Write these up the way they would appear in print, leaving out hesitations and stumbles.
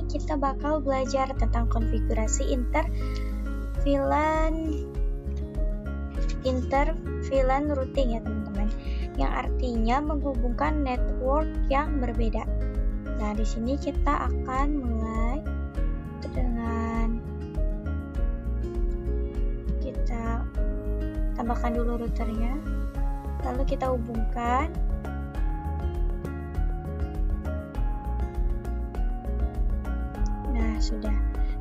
kita bakal belajar tentang konfigurasi inter-VLAN routing ya teman-teman, yang artinya menghubungkan network yang berbeda. Nah, di sini kita akan mulai dengan kita tambahkan dulu routernya, lalu kita hubungkan. Nah, sudah.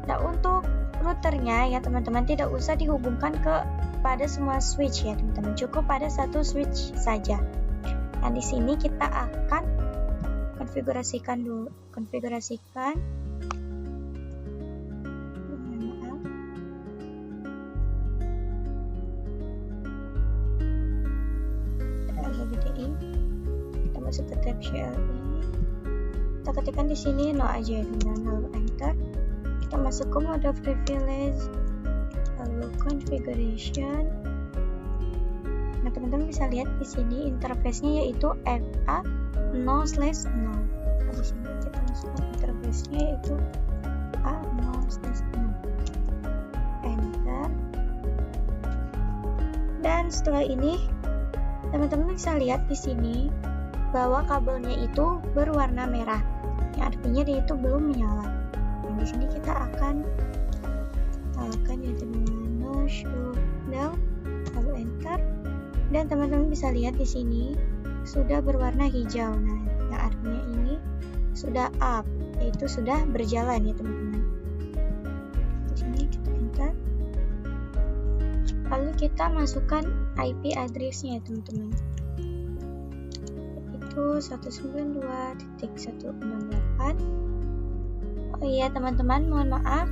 Nah, untuk routernya ya teman-teman tidak usah dihubungkan pada semua switch ya teman-teman, cukup pada satu switch saja. Nah, di sini kita akan konfigurasikan dulu, kita masuk ke tab CLI, kita ketikkan di sini no aja dan lalu enter. Kita masuk ke mode privilege, lalu configuration. Nah, teman-teman bisa lihat di sini interface-nya yaitu FA0/0. Nah, di sini kita masukkan interface-nya yaitu A0/0. Enter. Dan setelah ini teman-teman bisa lihat di sini bahwa kabelnya itu berwarna merah, yang artinya dia itu belum menyala. Nah, di sini kita akan nyalakan yaitu dengan no show now, lalu enter. Dan teman-teman bisa lihat di sini sudah berwarna hijau. Nah, yang artinya ini sudah up, yaitu sudah berjalan ya teman-teman. Di sini kita enter. Lalu kita masukkan IP address-nya ya teman-teman. Itu 192.168. Oh iya teman-teman, mohon maaf.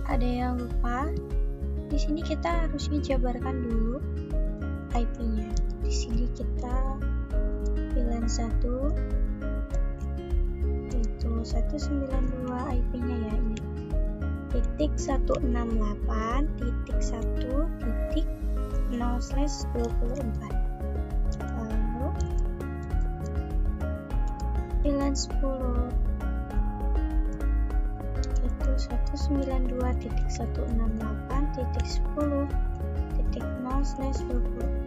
Ada yang lupa. Di sini kita harusnya jabarkan dulu IP-nya. Di sini kita VLAN 1 itu 192 IP-nya ya ini. .168.1.0/24. Lalu VLAN 10 itu 192.168.10.0/24.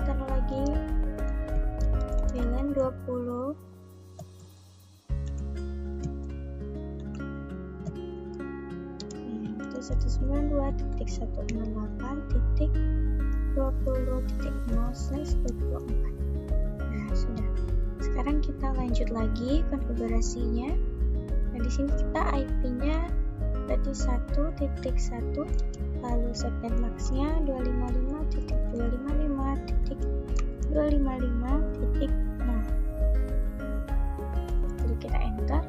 Taruh lagi VLAN 20 itu 192.168.20.0/24. Nah, sudah. Sekarang kita lanjut lagi konfigurasinya. Nah, di sini kita IP-nya berarti 1.1, lalu subnet max-nya 255.255.255.0. Lalu kita enter.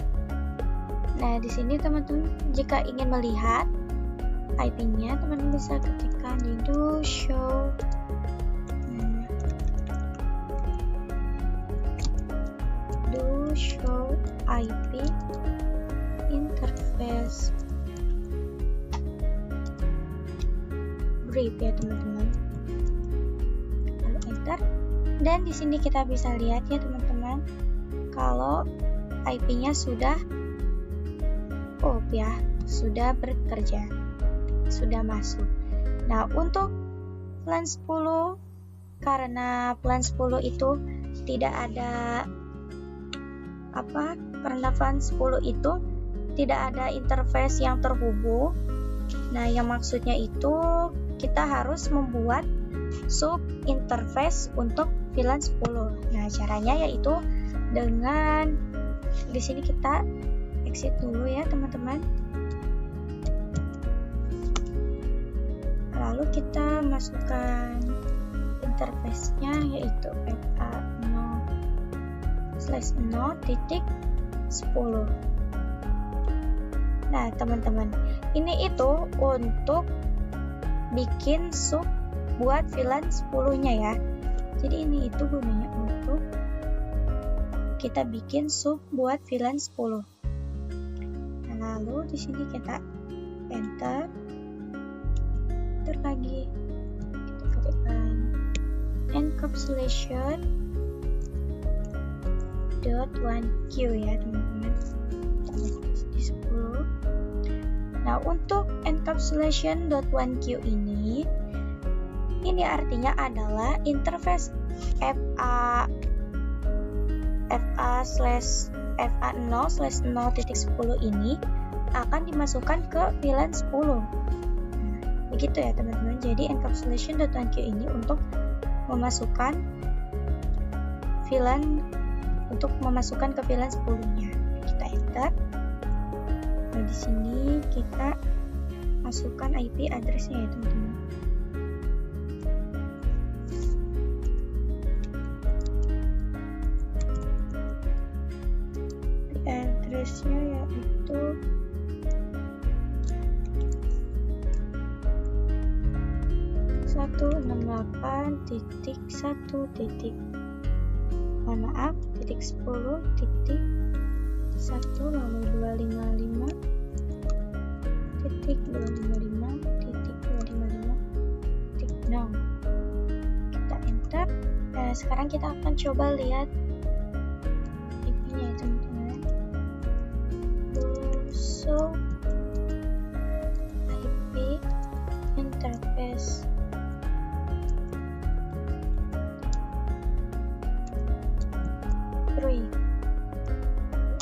Nah, di sini teman-teman jika ingin melihat IP-nya, teman-teman bisa ketikkan di do show. Do show IP interface brief ya teman-teman. Lalu enter. Dan di sini kita bisa lihat ya teman-teman, kalau IP-nya sudah up ya, sudah bekerja, sudah masuk. Nah, untuk plan 10, karena plan 10 itu tidak ada karena plan 10 itu tidak ada interface yang terhubung. Nah, yang maksudnya itu kita harus membuat sub interface untuk VLAN 10. Nah, caranya yaitu dengan di sini kita exit dulu ya teman-teman. Lalu kita masukkan interface-nya yaitu FA0/0.10. Nah, teman-teman, ini itu untuk bikin sub buat VLAN 10-nya ya. Jadi ini itu gunanya untuk kita bikin sub buat VLAN 10. Nah, lalu di sini kita enter. Enter lagi. Kita ketikkan encapsulation .1q ya teman-teman. Kita di 10. Nah, untuk encapsulation.1q ini artinya adalah interface FA/0/0.10 ini akan dimasukkan ke VLAN 10. Nah, begitu ya teman-teman. Jadi encapsulation.1q ini untuk memasukkan VLAN ke VLAN 10-nya. Kita enter. Nah, di sini kita masukkan IP address-nya ya teman-teman. Address-nya yaitu 168.10.10 lalu 255.255.255.0. Kita enter. Nah, sekarang kita akan coba lihat IP-nya ya teman-teman. So IP interface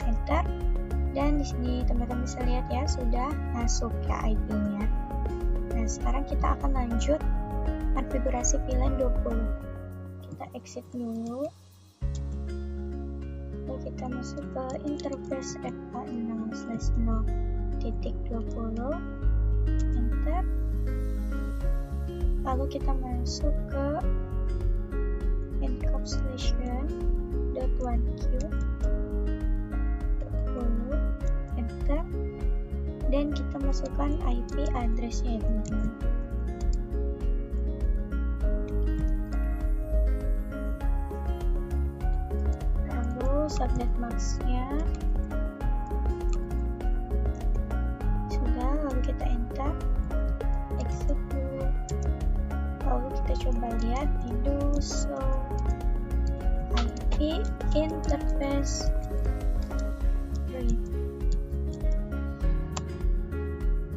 enter, dan di sini teman-teman bisa lihat ya sudah masuk ya IP-nya. Nah, sekarang kita akan lanjut konfigurasi VLAN 20. Kita exit dulu. Lalu kita masuk ke interface FA/0/0.20, enter. Lalu kita masuk ke encapsulation.1q, enter, dan kita masukkan IP address-nya ya teman-teman. Lalu subnet max-nya sudah, lalu kita enter, exit dulu. Lalu kita coba lihat Windows IP interface.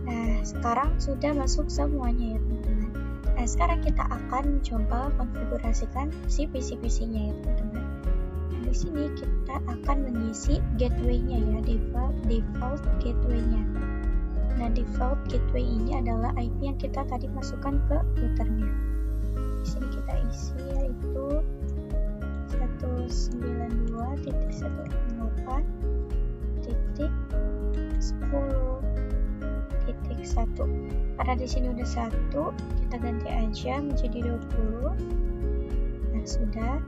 Nah, sekarang sudah masuk semuanya ya teman-teman. Nah, sekarang kita akan coba konfigurasikan si PC-nya ya teman-teman. Nah, di sini kita akan mengisi gateway-nya ya, default gateway-nya. Nah, default gateway ini adalah IP yang kita tadi masukkan ke routernya. Di sini kita isi yaitu 192.168.10.1. Karena di sini udah 1, kita ganti aja menjadi 20. Nah, sudah.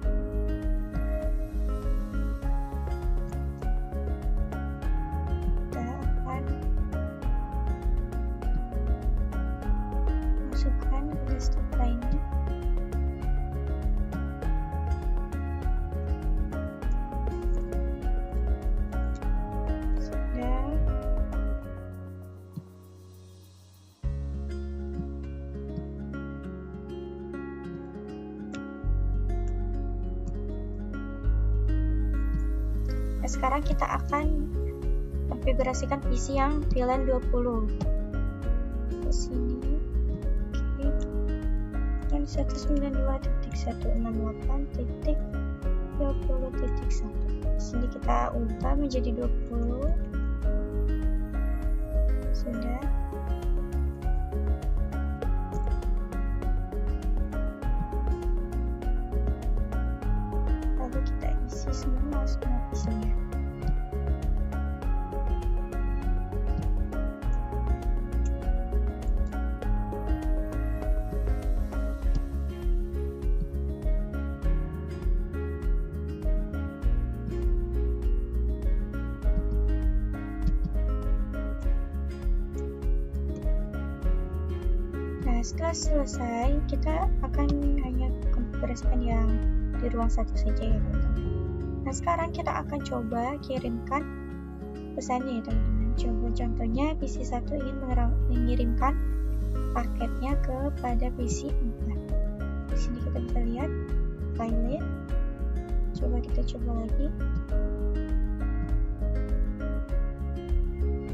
Kita akan masukkan ke desktop lainnya. Sekarang kita akan konfigurasikan PC yang VLAN 20. Ke sini, oke. Dan 192.168.20.1. Sini kita ubah menjadi 20. Sudah. Lalu kita isi semua PC-nya. Nah, setelah selesai, kita akan hanya konfigurasikan yang di ruang satu saja ya teman-teman. Nah, sekarang kita akan coba kirimkan pesannya ya teman-teman. Coba contohnya PC 1 ingin mengirimkan paketnya kepada PC 4. Di sini kita bisa lihat file. Coba kita coba lagi.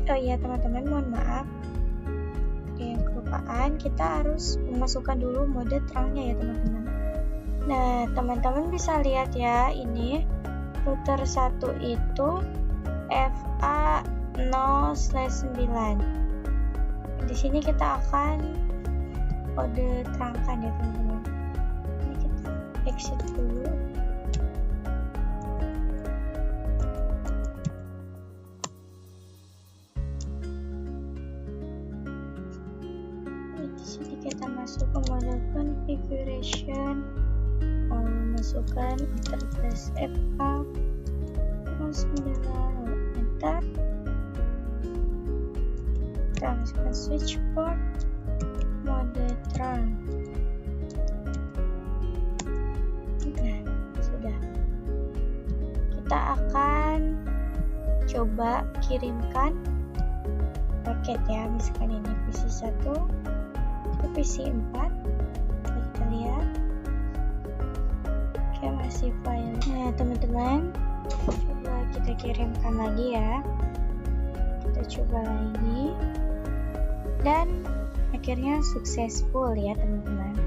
Oh iya teman-teman, mohon maaf, ada yang kelupaan, kita harus memasukkan dulu mode terangnya ya teman-teman. Nah, teman-teman bisa lihat ya, ini router 1 itu FA0/9. Di sini kita akan kode terangkan ya teman-teman. Ini kita exit dulu. Di sini kita masuk ke mode configuration. Masukkan interface FA0/9, enter. Kita masukkan switch port, mode terang. Nah, sudah. Kita akan coba kirimkan paket ya, misalkan ini PC 1 ke PC 4. Kita lihat. Oke, masih file. Nah teman-teman, coba kita kirimkan lagi ya. Kita coba lagi, dan akhirnya successful ya teman-teman.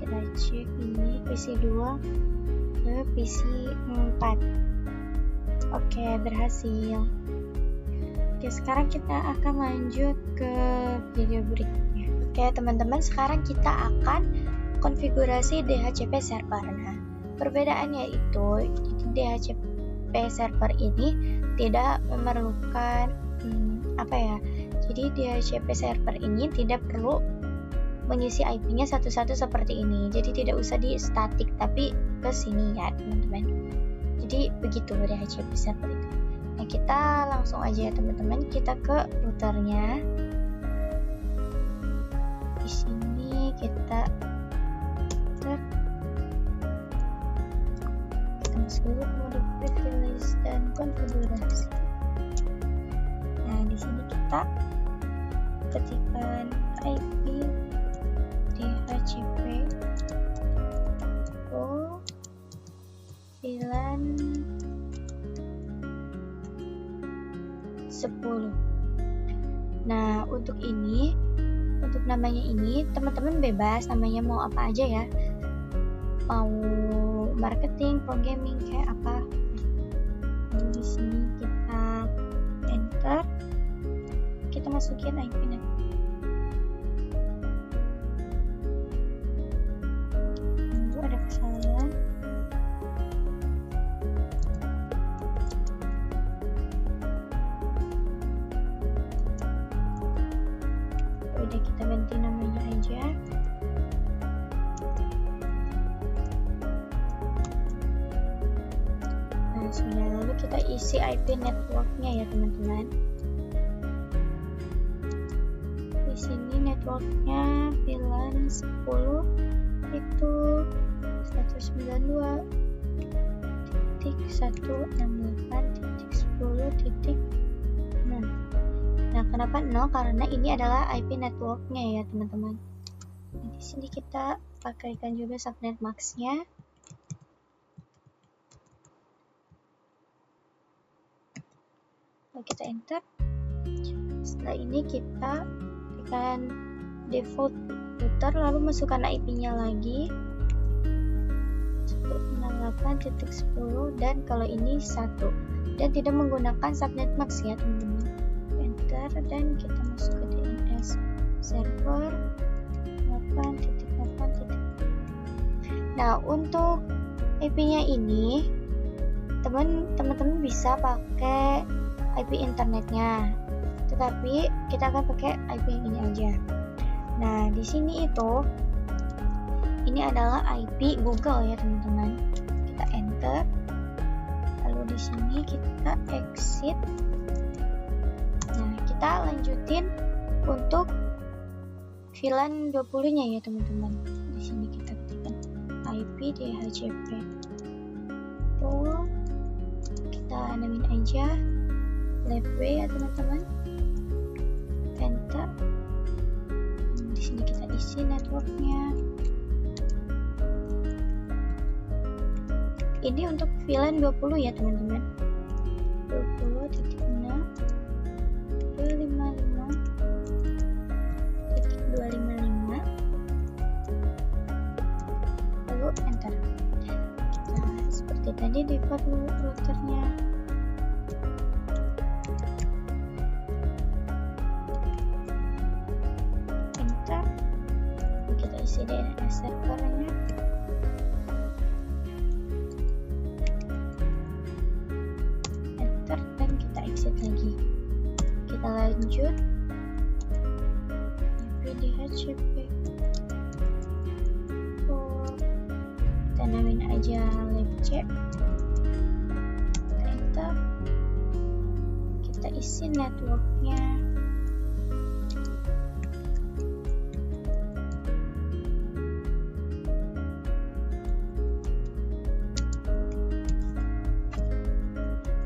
Kita cek ini PC 2 ke PC 4. Oke, berhasil. Oke, sekarang kita akan lanjut ke video berikutnya. Oke teman-teman, sekarang kita akan konfigurasi DHCP server. Nah, perbedaannya itu, DHCP server ini tidak memerlukan jadi DHCP server ini tidak perlu mengisi IP-nya satu-satu seperti ini. Jadi tidak usah di static, tapi ke sini ya teman-teman. Jadi begitu DHCP server itu. Nah, kita langsung aja ya teman-teman, kita ke routernya. Di sini kita masuk dulu ke mode privilege dan konfigurasi. Nah, di sini kita ketikkan IP DHCP VLAN 10. Nah, untuk namanya ini teman-teman bebas, namanya mau apa aja ya, mau marketing, programming, kayak apa. Lalu di sini kita enter, kita masukin IP net. Lalu ada kesalahan. Udah, kita ganti namanya aja. Nah, sudah. Lalu kita isi IP networknya ya teman-teman. Di sini networknya VLAN 10 itu 192.168.10.0. Nah, kenapa 0? Karena ini adalah IP networknya ya teman-teman. Nah, di sini kita pakaikan juga subnet max-nya. Lalu kita enter. Setelah ini kita tekan default router, lalu masukkan IP-nya lagi 168.10, dan kalau ini 1, dan tidak menggunakan subnet max ya teman-teman. Enter, dan kita masuk ke DNS server 8.8. Nah, untuk IP-nya ini teman-teman bisa pakai IP internetnya, tetapi kita akan pakai IP yang ini aja. Nah, di sini ini adalah IP Google ya teman-teman. Kita enter, lalu di sini kita exit. Nah, kita lanjutin untuk VLAN 20-nya ya teman-teman. Di sini kita ketikkan IP DHCP. Kita namain aja LabW ya teman-teman. Enter. Di sini kita isi networknya. Ini untuk VLAN 20 ya teman-teman. 20.6 Ini default routernya. Enter. Kita isi DNS servernya. Enter dan kita exit lagi. Kita lanjut. DHCP. Kita namain aja labc. Kita enter. Kita isi networknya.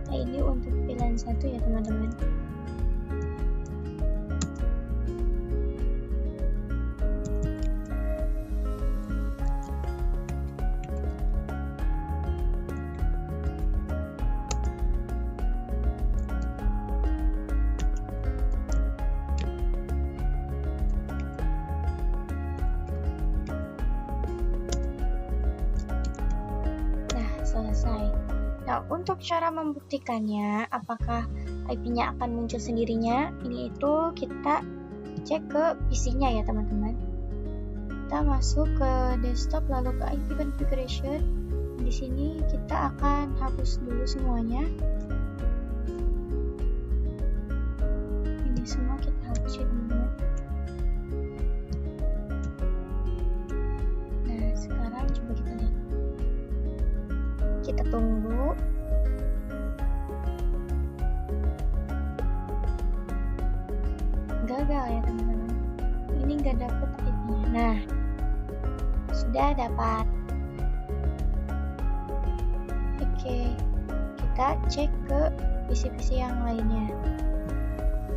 Nah, ini untuk pilihan 1 ya teman-teman. Selesai. Nah, untuk cara membuktikannya apakah IP-nya akan muncul sendirinya, ini itu kita cek ke PC-nya ya teman-teman. Kita masuk ke desktop lalu ke IP configuration. Di sini kita akan hapus dulu semuanya. Ini semua kita hapus ya teman-teman. Nah, sekarang coba kita lihat. Kita tunggu. Gagal ya teman-teman. Ini nggak dapet IP-nya. Nah, sudah dapat. Oke, kita cek ke PC-PC yang lainnya.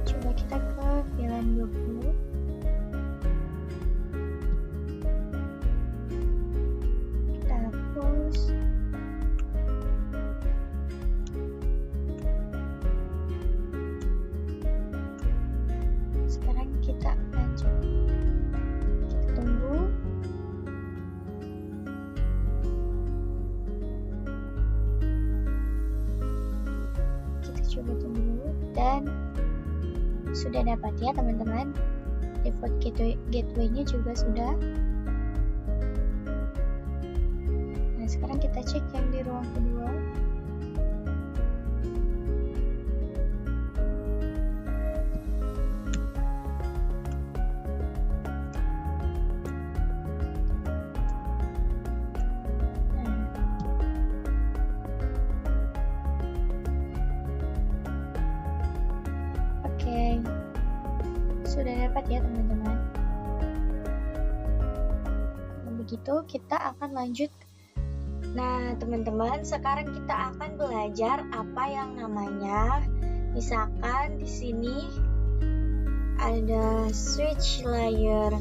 Coba kita ke VLAN 20. Kita hapus. Sekarang kita lanjut. Kita tunggu. Kita coba tunggu dan sudah dapat ya teman-teman. Default gateway-nya juga sudah. Nah, sekarang kita cek yang di ruang kedua. Sudah dapat ya teman-teman. Begitu kita akan lanjut. Nah teman-teman, sekarang kita akan belajar apa yang namanya, misalkan di sini ada switch layer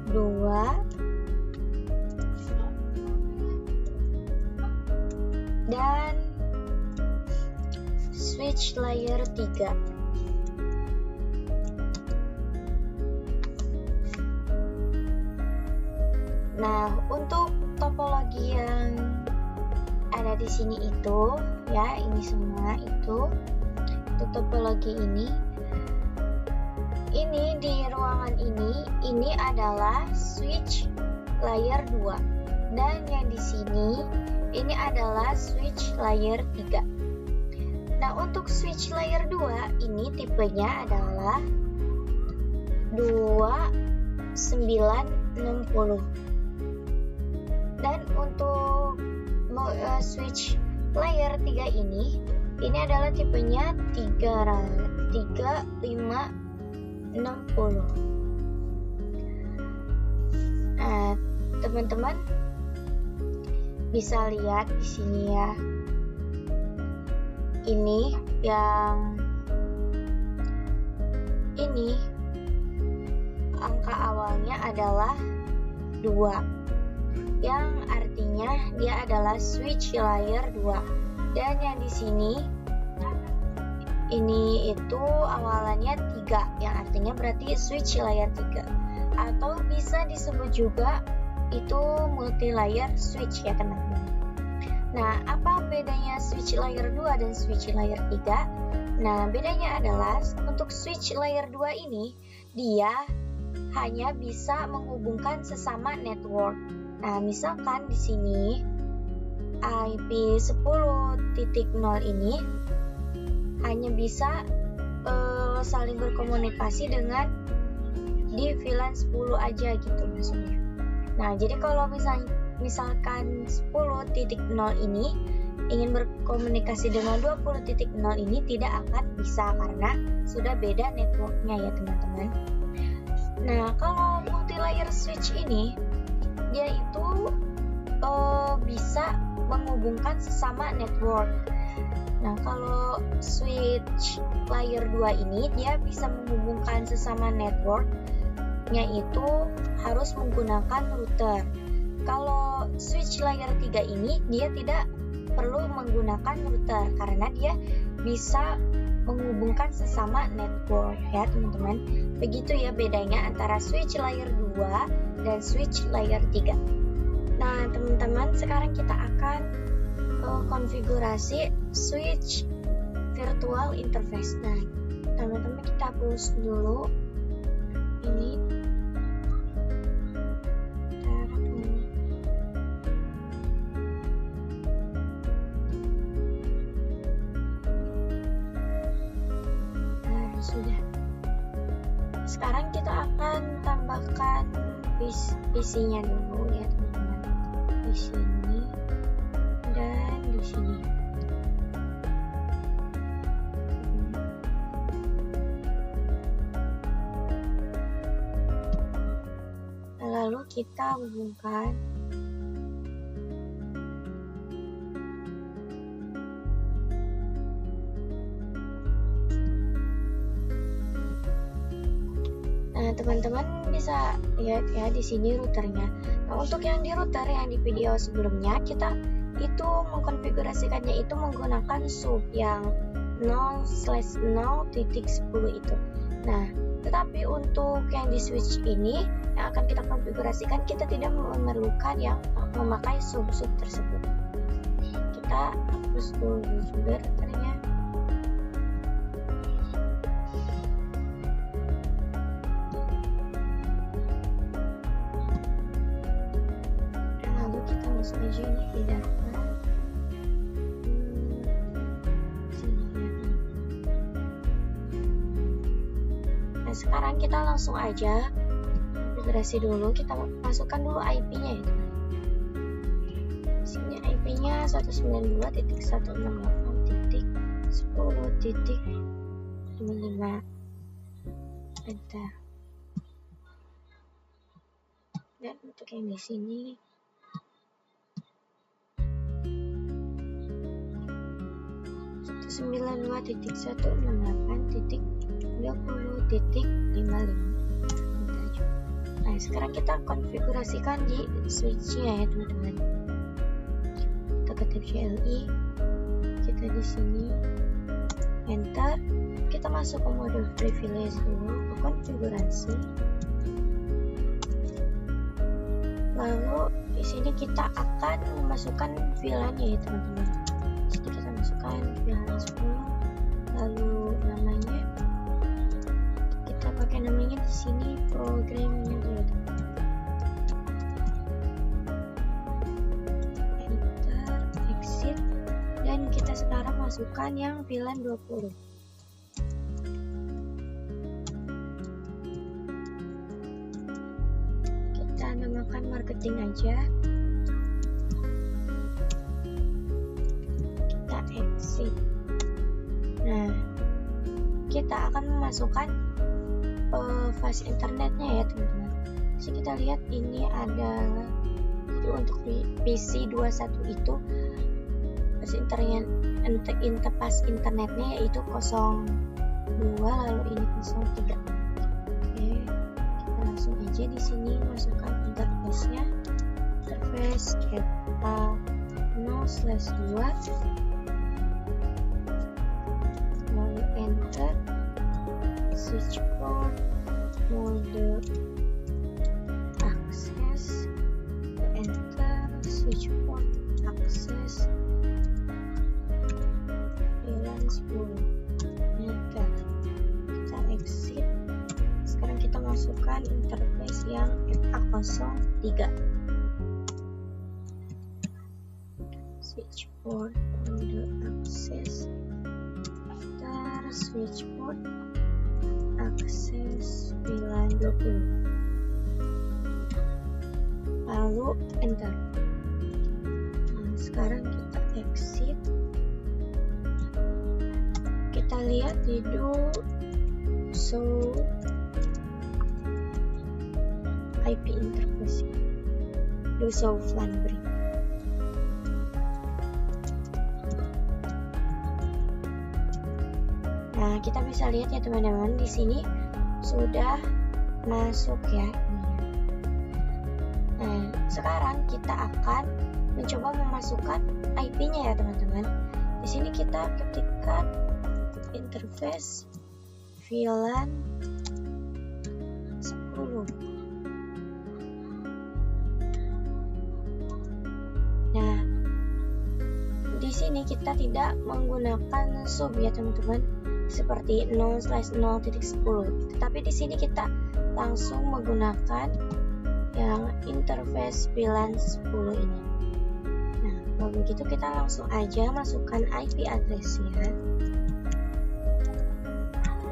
2 dan switch layer 3. Nah, untuk topologi yang ada di sini itu, ya, ini semua itu, untuk topologi ini di ruangan ini adalah switch layer 2, dan yang di sini ini adalah switch layer 3. Nah, untuk switch layer 2 ini tipenya adalah 2960. Dan untuk switch layer 3 ini adalah tipenya 3560. Nah, teman-teman bisa lihat di sini ya. Ini yang ini angka awalnya adalah 2. Yang artinya dia adalah switch layer 2. Dan yang di sini ini itu awalannya 3, yang artinya berarti switch layer 3. Atau bisa disebut juga itu multi layer switch ya teman-teman. Nah, apa bedanya switch layer 2 dan switch layer 3? Nah, bedanya adalah untuk switch layer 2 ini dia hanya bisa menghubungkan sesama network. Nah, misalkan di sini IP 10.0 ini hanya bisa saling berkomunikasi dengan di VLAN 10 aja gitu maksudnya. Nah, jadi kalau misalkan 10.0 ini ingin berkomunikasi dengan 20.0 ini tidak akan bisa karena sudah beda networknya ya teman-teman. Nah, kalau multi layer switch ini dia itu bisa menghubungkan sesama network. Nah, kalau switch layer 2 ini dia bisa menghubungkan sesama networknya itu harus menggunakan router. Kalau switch layer 3 ini dia tidak perlu menggunakan router karena dia bisa menghubungkan sesama network ya teman-teman. Begitu ya bedanya antara switch layer 2 dan switch layer 3. Nah teman-teman, sekarang kita akan konfigurasi switch virtual interface. Nah teman-teman, kita hapus dulu ini. Sudah. Sekarang kita akan tambahkan PC-nya dulu ya teman-teman. Di sini dan di sini. Lalu kita hubungkan teman-teman bisa lihat ya di sini routernya. Nah, untuk yang di router yang di video sebelumnya kita itu mengkonfigurasikannya itu menggunakan sub yang 0/0.10 itu. Nah, tetapi untuk yang di switch ini yang akan kita konfigurasikan kita tidak memerlukan yang memakai sub tersebut. Kita hapus dulu juga routernya. Langsung aja ini pindahkan sini ya. Nah sekarang kita langsung aja konfigurasi dulu. Kita masukkan dulu IP-nya ya teman. Sini IP-nya 192.168.10.55. Enter. Dan untuk yang di sini 92.168.20.55. Nah sekarang kita konfigurasikan di switch-nya ya teman-teman. Kita ketik CLI, kita di sini enter, kita masuk ke mode privilege dulu, ke konfigurasi. Lalu di sini kita akan memasukkan VLAN-nya ya teman-teman. Jadi kita masukkan VLAN 10, lalu namanya kita pakai namanya di sini programnya dulu. Enter, exit, dan kita sekarang masukkan yang VLAN 20. Kita namakan marketing aja. Exit. Nah, kita akan memasukkan fast internetnya ya teman-teman. Jadi kita lihat ini ada untuk PC 21 itu fast internetnya yaitu 02, lalu ini 03. Oke, kita langsung aja di sini masukkan interface-nya. Interface kita 0/2. Lalu enter, switch port, mode access, enter, switch port, access, VLAN 10. Enter. Kita exit. Sekarang kita masukkan interface yang FA03. Switchboard mode access. Switchboard akses VLAN 20, lalu enter. Nah, sekarang kita exit, kita lihat di do show IP interface, do show VLAN brief. Nah, kita bisa lihat ya teman-teman, di sini sudah masuk ya. Nah, sekarang kita akan mencoba memasukkan IP-nya ya teman-teman. Di sini kita ketikkan interface VLAN 10. Nah, di sini kita tidak menggunakan sub ya teman-teman, seperti 0/0.10, tetapi di sini kita langsung menggunakan yang interface VLAN 10 ini. Nah, kalau begitu kita langsung aja masukkan IP address-nya.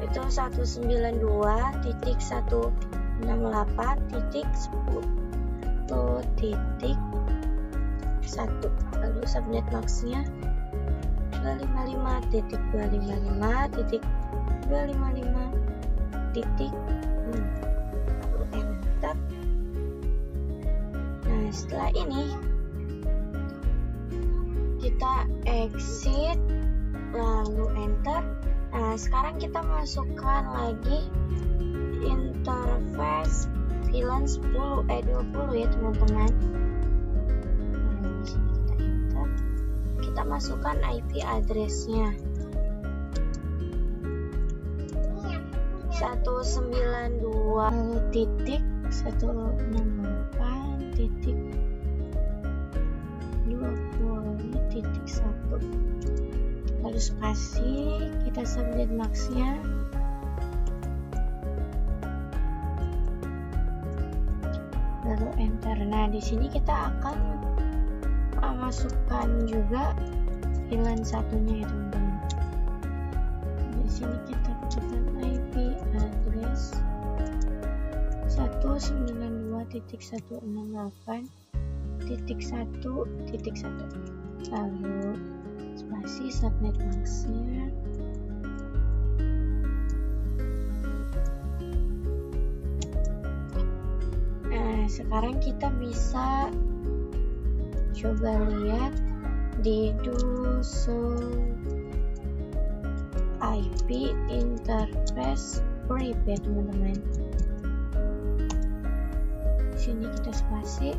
Itu 192.168.10.1, lalu subnet max-nya 255.255.255. Lalu enter. Nah, setelah ini kita exit, lalu enter. Nah, sekarang kita masukkan lagi interface VLAN 20 ya teman-teman. Kita masukkan IP address-nya 192.168.20.1, lalu spasi, kita subnet max-nya, lalu enter. Nah, di sini kita akan masukkan juga VLAN satunya ya teman-teman. Di sini kita ketikkan IP address 192.168.1.1, lalu spasi subnet max-nya, nah sekarang kita bisa coba lihat di do show IP interface brief ya teman-teman. Di sini kita spasi.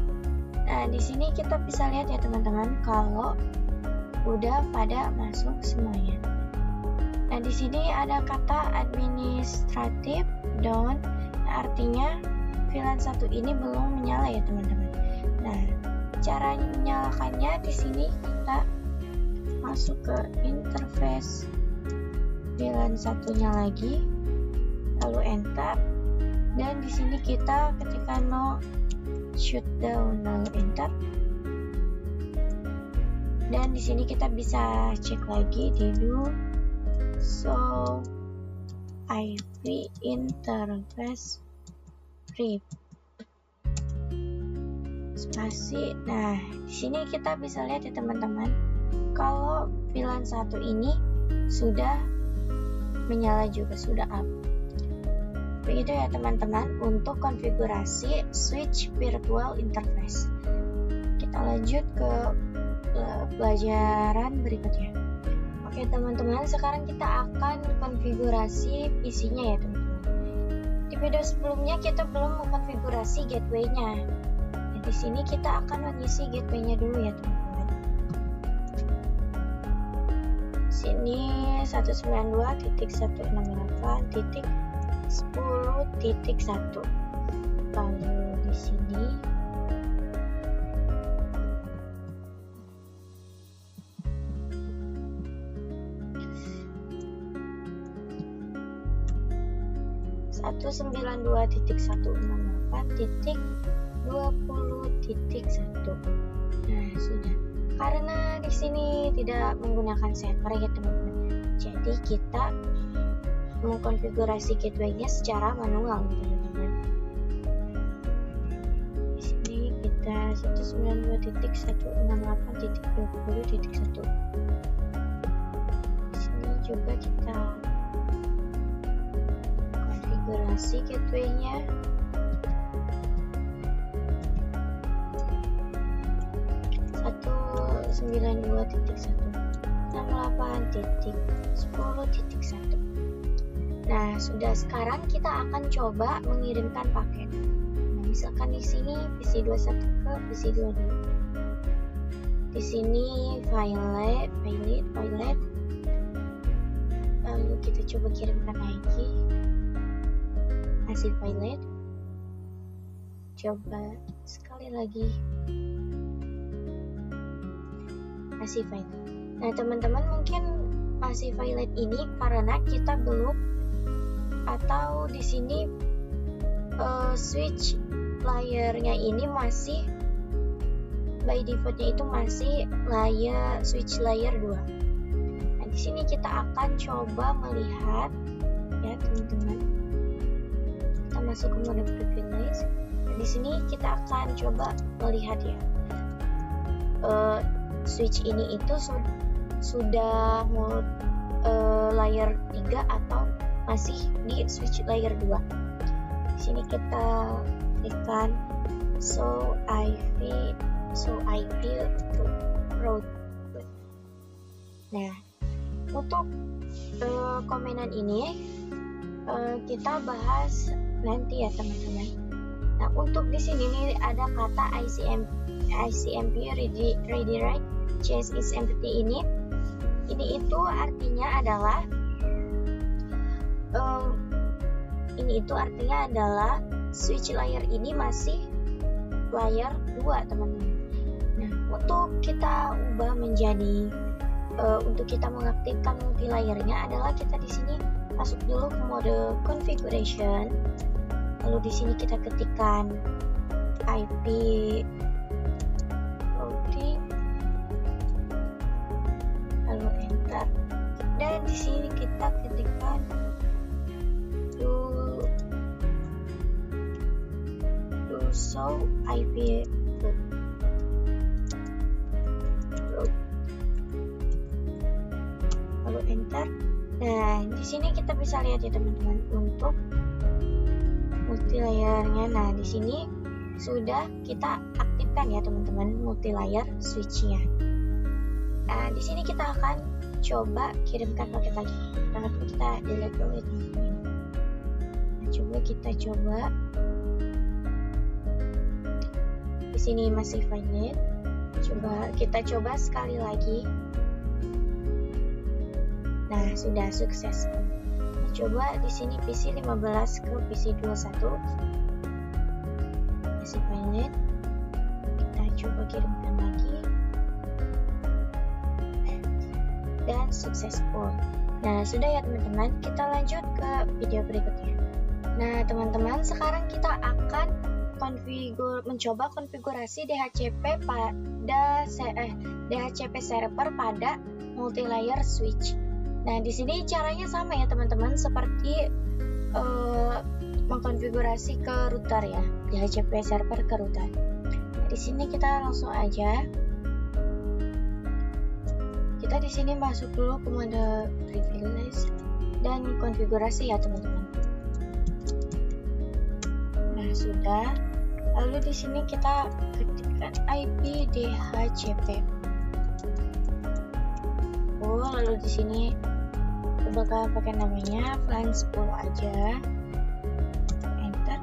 Nah, di sini kita bisa lihat ya teman-teman kalau udah pada masuk semuanya. Nah, di sini ada kata administrative down, artinya VLAN 1 ini belum menyala ya teman-teman. Nah, cara menyalakannya di sini kita masuk ke interface VLAN satunya lagi, lalu enter, dan di sini kita ketika no shutdown, lalu enter, dan di sini kita bisa cek lagi di do show IP interface brief. Spasi. Nah, di sini kita bisa lihat ya teman-teman, kalau VLAN 1 ini sudah menyala juga, sudah up. Begitu ya teman-teman untuk konfigurasi switch virtual interface. Kita lanjut ke pelajaran berikutnya. Oke teman-teman, sekarang kita akan konfigurasi PC-nya ya teman-teman. Di video sebelumnya kita belum mengkonfigurasi gateway-nya. Di sini kita akan mengisi gateway-nya dulu ya teman-teman. Sini 192.168.10.1. Lalu di sini 192.168.20.1. Nah, sudah. Karena di sini tidak menggunakan server ya teman-teman. Jadi kita mengkonfigurasi gateway-nya secara manual teman-teman. Di sini kita 192.168.20.1. Di sini juga kita konfigurasi gateway-nya. Nah, sudah. Sekarang kita akan coba mengirimkan paket. Nah, misalkan di sini PC21 ke PC22. Di sini violet. Lalu kita coba kirimkan lagi. Masih violet. Coba sekali lagi. Masih violet. Nah, teman-teman mungkin masih violet ini karena kita belum, atau di sini switch layernya ini masih by defaultnya itu masih switch layer 2. Nah, di sini kita akan coba melihat ya teman-teman. Kita masuk ke mode privilege. Nah, di sini kita akan coba melihat ya. Switch ini itu sudah layer 3 atau masih di switch layer 2. Di sini kita klikkan show IP route. Nah, untuk komenan ini kita bahas nanti ya teman-teman. Nah, untuk di sini nih ada kata ICMP redirect chase is empty ini itu artinya adalah switch layer ini masih layer 2 teman-teman. Nah, untuk kita ubah menjadi untuk kita mengaktifkan multi layernya adalah kita di sini masuk dulu ke mode configuration. Lalu di sini kita ketikkan IP routing, lalu enter, dan di sini kita ketikkan do show IP route, lalu enter. Nah, di sini kita bisa lihat ya teman-teman untuk multi layernya. Nah, di sini sudah kita aktifkan ya teman-teman multi layer switchnya. Nah, di sini kita akan coba kirimkan paket lagi. Nah, kita delete dulu ya teman-teman. Nah, coba. Di sini masih violet. Kita coba sekali lagi. Nah, sudah sukses. Nah, coba di sini PC 15 ke PC 21. Masih violet. Kita coba kirimkan lagi. Dan successful. Nah, sudah ya teman-teman, kita lanjut ke video berikutnya. Nah, teman-teman, sekarang kita akan mencoba konfigurasi DHCP server pada multi-layer switch. Nah, di sini caranya sama ya teman-teman, seperti mengkonfigurasi ke router ya, DHCP server ke router. Nah, di sini kita langsung aja. Kita di sini masuk dulu ke mode privilege dan konfigurasi ya teman-teman. Nah, sudah. Lalu di sini kita ketikkan IP DHCP. Lalu di sini kita bakal pakai namanya VLAN 10 aja. Enter.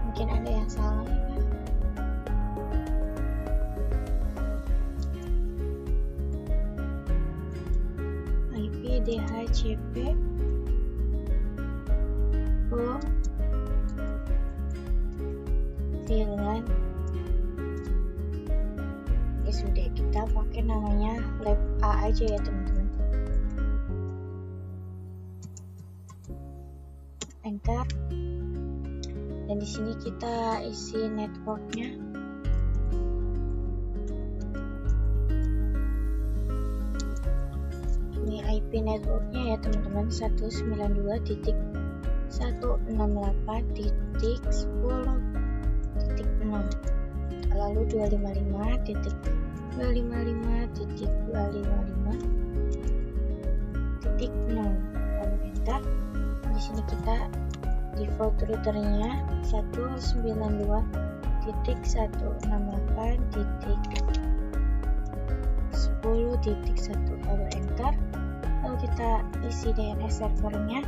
Mungkin ada yang salah ya. DHCP VLAN. Ya sudah, kita pakai namanya lab A aja ya teman-teman. enter. Dan di sini kita isi networknya. Ini IP networknya ya teman-teman, 192.168.10.6, lalu 255.255.255.0, lalu enter. Di sini kita default routernya 192.168.10.1, lalu enter. Lalu kita isi DNS servernya,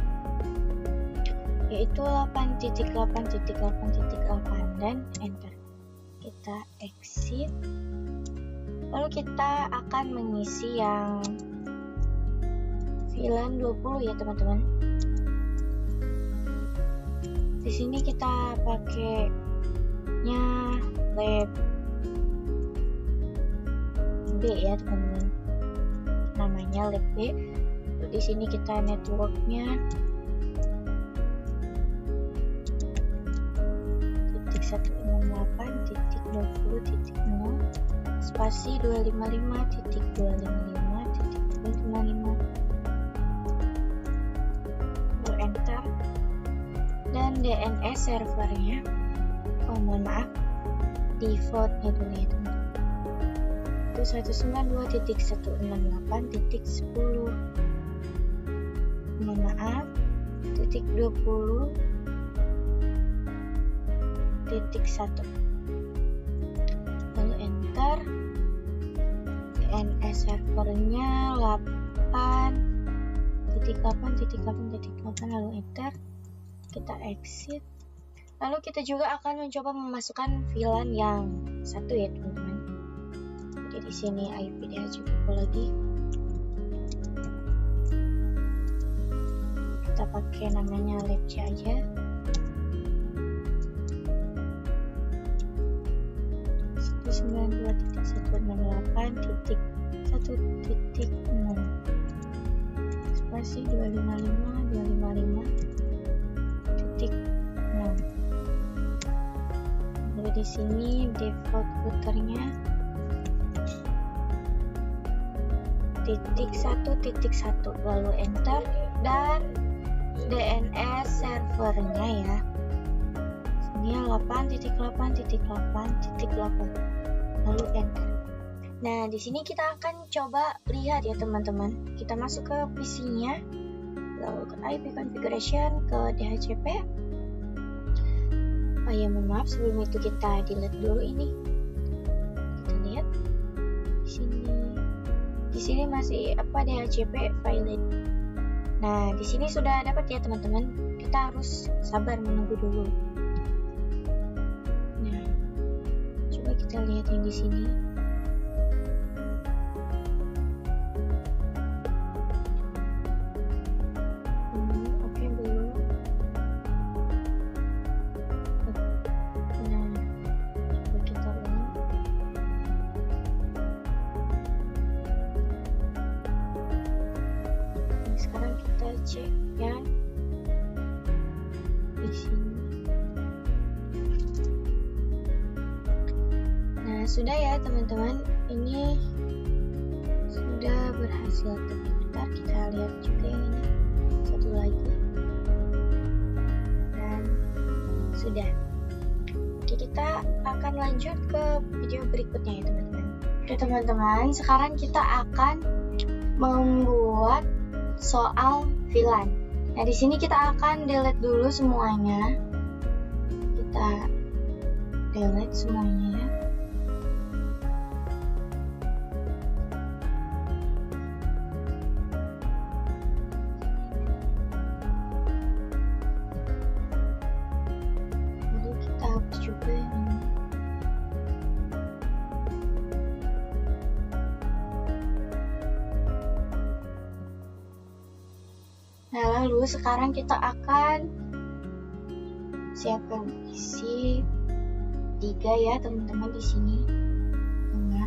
yaitu 8.8.8.8 dan enter. Kita exit. Lalu kita akan mengisi yang VLAN 20 ya teman-teman. Di sini kita pakainya lab B ya teman-teman. Namanya lab B. Di sini kita networknya 168.20.0 spasi 255.255.255, lalu enter. Dan DNS servernya, mohon maaf, defaultnya dulu ya teman-teman, itu 192.168.10, mohon maaf, .20.1, lalu enter. DNS servernya 8.8.8.8, lalu enter. Kita exit. Lalu kita juga akan mencoba memasukkan VLAN yang satu ya teman-teman. Jadi di sini IP DHCP lagi. Kita pakai namanya lab C aja. .192.168.1.0 spasi 255.255.0. Lalu di sini default routernya .1.1, lalu enter. Dan DNS servernya ya, ini 8.8.8.8, lalu enter. Nah, di sini kita akan coba lihat ya teman-teman. Kita masuk ke PC-nya, lalu ke IP configuration, ke DHCP. Oh ya, mohon maaf, sebelum itu kita delete dulu ini. Kita lihat di sini. Di sini masih apa, DHCP valid. Nah, di sini sudah dapat ya teman-teman. Kita harus sabar menunggu dulu. Nah, coba kita lihat yang di sini. Oke, belum. Nah, coba kita ulang. Sekarang kita cek yang di sini. Nah, sudah ya teman-teman, ini sudah berhasil terdaftar. Kita lihat juga yang ini satu lagi, dan sudah. Oke, kita akan lanjut ke video berikutnya ya teman-teman. Oke teman-teman, sekarang kita akan membuat soal VLAN. Nah, di sini kita akan delete dulu semuanya. Kita delete semuanya ya. Lalu kita hapus juga yang ini. Nah, lalu sekarang kita akan siapkan isi 3 ya teman-teman di sini. Nah,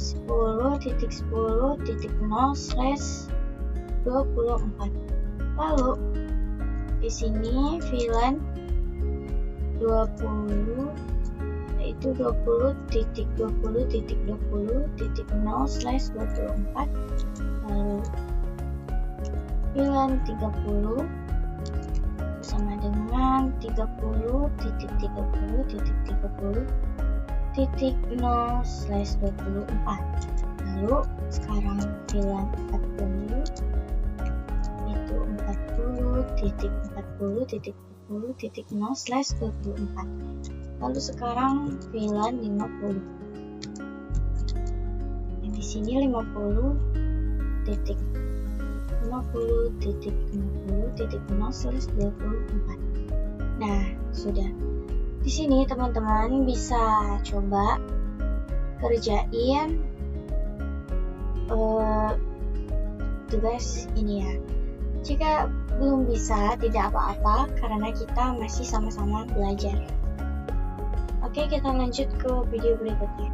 10.10.0/24. Lalu di sini VLAN 20 yaitu 20.20.20.0/24. Lalu VLAN 30 sama dengan 30.30.30.0/24. Lalu sekarang VLAN 40 itu 40.40.40.0/24. Lalu sekarang VLAN 50. Yang di sini 50.50.50.0/24. Nah, sudah. Di sini teman-teman bisa coba kerjain tugas ini ya. Jika belum bisa, tidak apa-apa karena kita masih sama-sama belajar. Oke, kita lanjut ke video berikutnya.